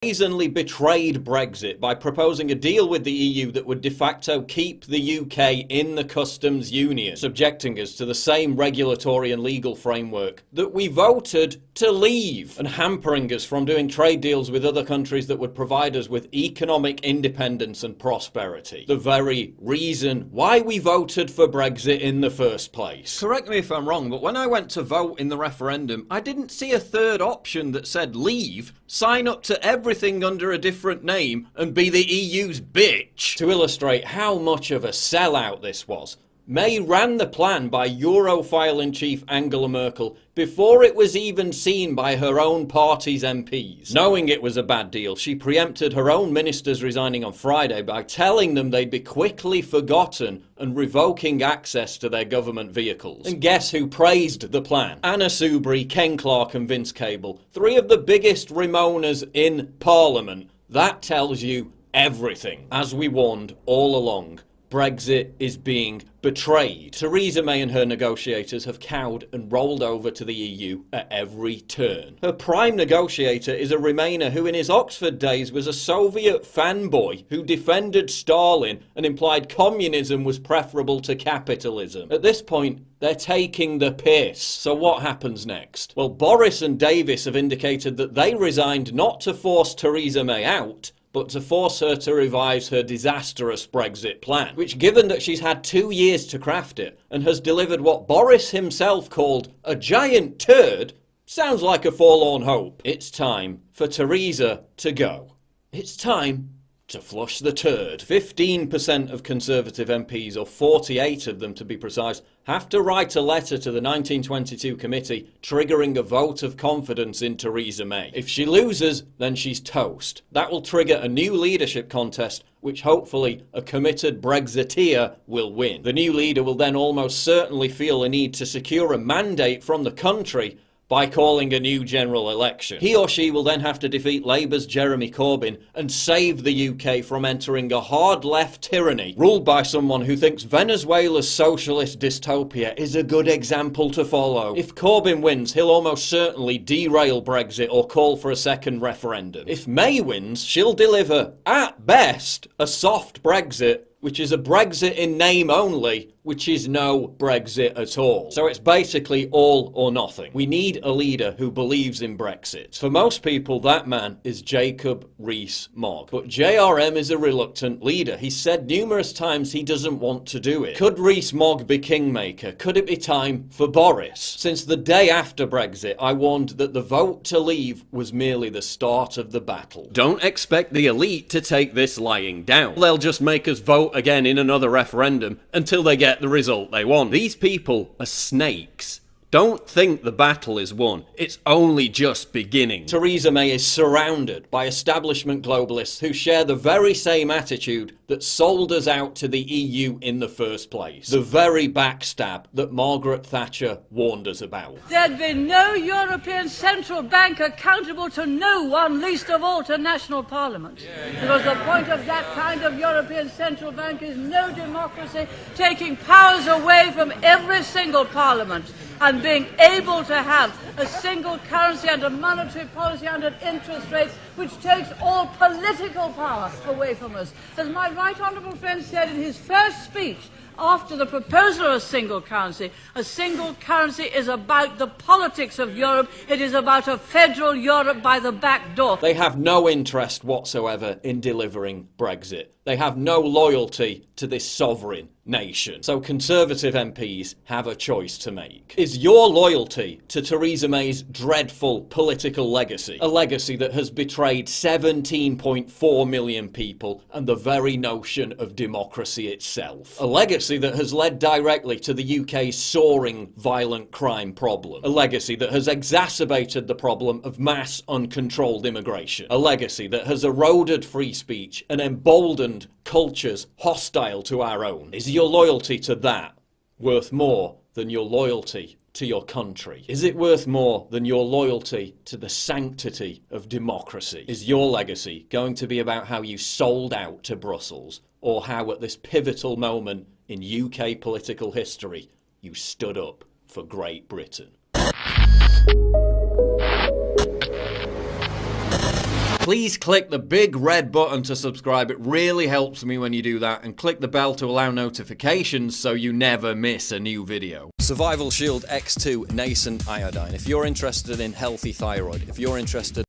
brazenly betrayed Brexit by proposing a deal with the EU that would de facto keep the UK in the customs union, subjecting us to the same regulatory and legal framework that we voted to leave, and hampering us from doing trade deals with other countries that would provide us with economic independence and prosperity. The very reason why we voted for Brexit in the first place. Correct me if I'm wrong, but when I went to vote in the referendum, I didn't see a third option that said leave, sign up to everything under a different name, and be the EU's bitch. To illustrate how much of a sellout this was, May ran the plan by Europhile-in-chief Angela Merkel before it was even seen by her own party's MPs. Knowing it was a bad deal, she preempted her own ministers resigning on Friday by telling them they'd be quickly forgotten and revoking access to their government vehicles. And guess who praised the plan? Anna Soubry, Ken Clarke and Vince Cable, three of the biggest Remoaners in Parliament. That tells you everything. As we warned all along, Brexit is being betrayed. Theresa May and her negotiators have cowed and rolled over to the EU at every turn. Her prime negotiator is a Remainer who in his Oxford days was a Soviet fanboy who defended Stalin and implied communism was preferable to capitalism. At this point, they're taking the piss. So what happens next? Well, Boris and Davis have indicated that they resigned not to force Theresa May out, but to force her to revise her disastrous Brexit plan, which, given that she's had 2 years to craft it and has delivered what Boris himself called a giant turd, sounds like a forlorn hope. It's time for Theresa to go. It's time to flush the turd. 15% of Conservative MPs, or 48 of them to be precise, have to write a letter to the 1922 committee triggering a vote of confidence in Theresa May. If she loses, then she's toast. That will trigger a new leadership contest, which hopefully a committed Brexiteer will win. The new leader will then almost certainly feel a need to secure a mandate from the country by calling a new general election. He or she will then have to defeat Labour's Jeremy Corbyn and save the UK from entering a hard left tyranny ruled by someone who thinks Venezuela's socialist dystopia is a good example to follow. If Corbyn wins, he'll almost certainly derail Brexit or call for a second referendum. If May wins, she'll deliver, at best, a soft Brexit, which is a Brexit in name only, which is no Brexit at all. So it's basically all or nothing. We need a leader who believes in Brexit. For most people, that man is Jacob Rees-Mogg. But JRM is a reluctant leader. He's said numerous times he doesn't want to do it. Could Rees-Mogg be kingmaker? Could it be time for Boris? Since the day after Brexit, I warned that the vote to leave was merely the start of the battle. Don't expect the elite to take this lying down. They'll just make us vote again in another referendum until they get the result they want. These people are snakes. Don't think the battle is won. It's only just beginning. Theresa May is surrounded by establishment globalists who share the very same attitude that sold us out to the EU in the first place. The very backstab that Margaret Thatcher warned us about. There'd be no European Central Bank accountable to no one, least of all to national parliaments. Because the point of that kind of European Central Bank is no democracy, taking powers away from every single parliament, and being able to have a single currency and a monetary policy and an interest rates which takes all political power away from us. As my right honourable friend said in his first speech after the proposal of a single currency is about the politics of Europe. It is about a federal Europe by the back door. They have no interest whatsoever in delivering Brexit. They have no loyalty to this sovereign nation. So Conservative MPs have a choice to make. Is your loyalty to Theresa May's dreadful political legacy, a legacy that has betrayed 17.4 million people and the very notion of democracy itself? A legacy that has led directly to the UK's soaring violent crime problem. A legacy that has exacerbated the problem of mass uncontrolled immigration. A legacy that has eroded free speech and emboldened cultures hostile to our own. Is your loyalty to that worth more than your loyalty to your country? Is it worth more than your loyalty to the sanctity of democracy? Is your legacy going to be about how you sold out to Brussels, or how at this pivotal moment in UK political history you stood up for Great Britain? Please click the big red button to subscribe. It really helps me when you do that, and click the bell to allow notifications so you never miss a new video. Survival Shield X2 Nascent Iodine. If you're interested in healthy thyroid, if you're interested